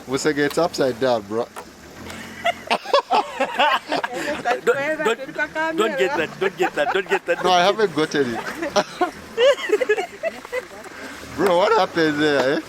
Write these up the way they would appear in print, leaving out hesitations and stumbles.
Musege, it's upside down, bro. Don't get that. No, I haven't gotten it. Bro, what happened there, eh?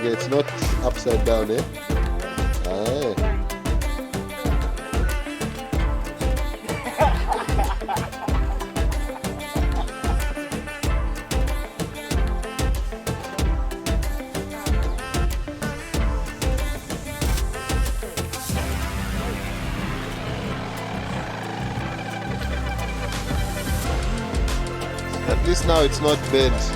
It's not upside down, eh? Aye. At least now it's not bent.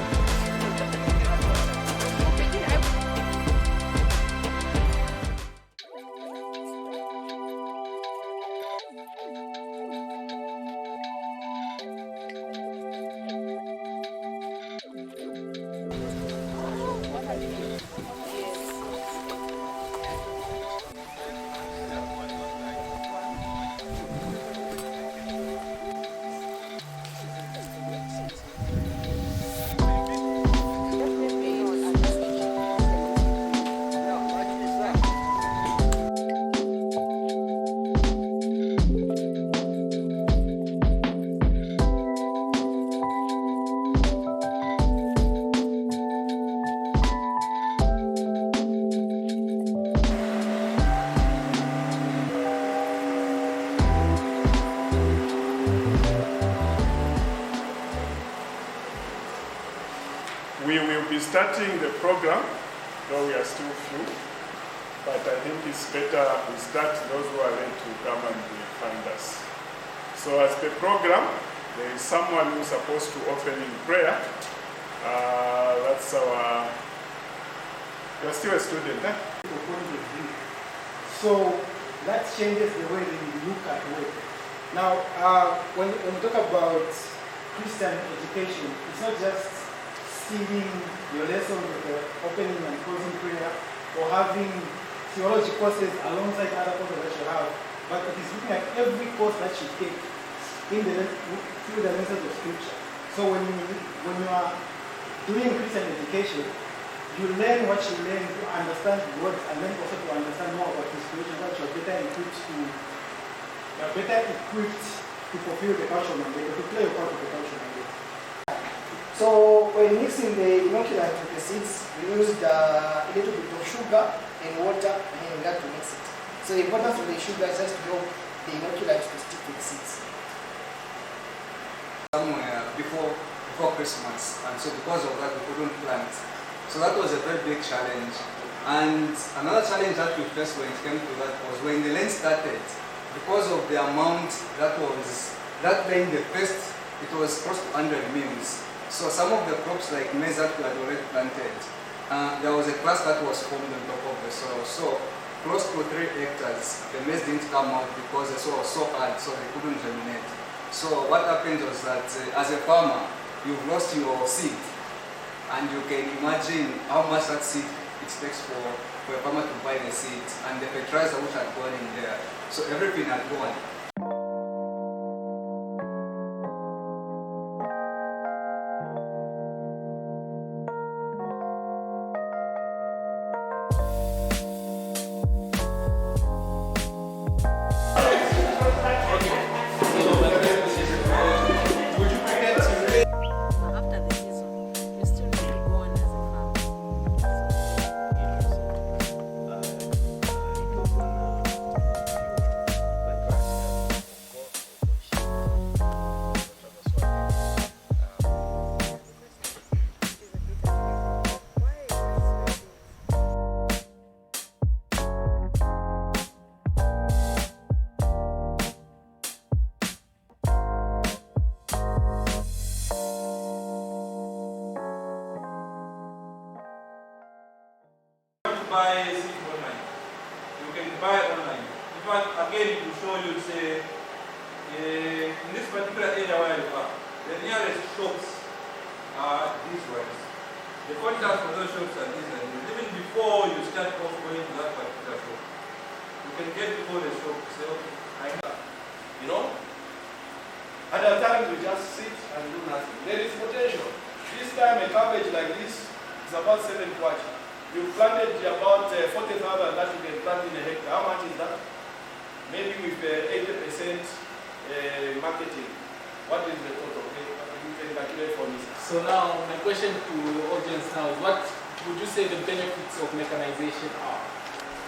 We will be starting the program, though we are still few, but I think it's better we start those who are ready to come and find us. So as the program, there is someone who's supposed to open in prayer. That's our, you're still a student, huh? So that changes the way we look at work. Now, when we talk about Christian education, it's not just singing your lesson with the opening and closing prayer, or having theology courses alongside other courses that you have, but it is looking at every course that you take through the lens of Scripture. So when you are doing Christian education, you learn what you learn to understand the words, and then also to understand more about the situation that you are better equipped to fulfill the cultural mandate, to play a part of the cultural mandate. So when mixing the inoculant with the seeds, we used a little bit of sugar and water, and then we had to mix it. So the importance of the sugar is just to help the inoculant to stick to the seeds. Somewhere before Christmas, and so because of that we couldn't plant. So that was a very big challenge. And another challenge that we faced when it came to that was when the rain started, because of the amount that rain, the first, it was close to 100 mils. So some of the crops like maize that we had already planted, there was a crust that was formed on top of the soil. So close to 3 hectares, the maize didn't come out because the soil was so hard, so they couldn't germinate. So what happened was that as a farmer, you've lost your seed, and you can imagine how much that seed it takes for a farmer to buy the seed, and the fertilizer which had gone in there. So everything had gone. Buy seed online. You can buy online. In fact, again, it will show you, say, in this particular area where you are, the nearest shops are these ones. The contacts for those shops are these and these. Even before you start off going to that particular shop, you can get before the shop to say, okay, I know. You know? Other times we just sit and do nothing. There is potential. This time a cabbage like this is about 7 kwacha. You planted about 40,000 that you can plant in a hectare. How much is that? Maybe with 80% marketing. What is the total? Okay? You can calculate for me. So now, my question to the audience now is, what would you say the benefits of mechanization are?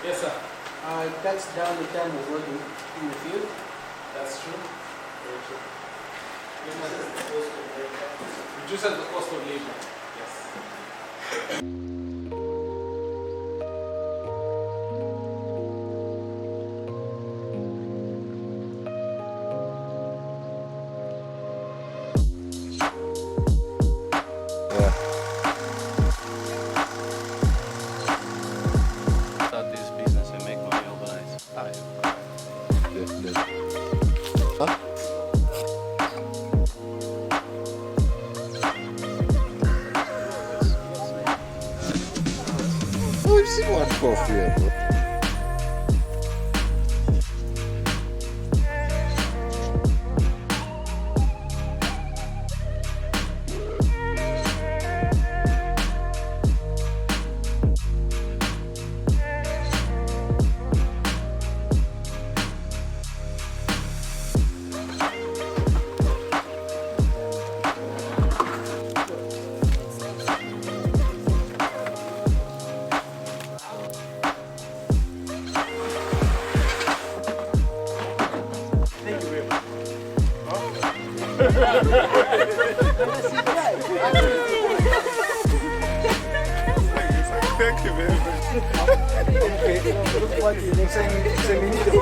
Yes, sir. It cuts down the time of working in the field. That's true. Very true. Reduces Reduces the cost of labor. Yes. Start this business and make money overnight. Definitely. Huh? Oh, we've seen one coffee here, bro. Thank you very much. Okay, look what you're saying. So we need the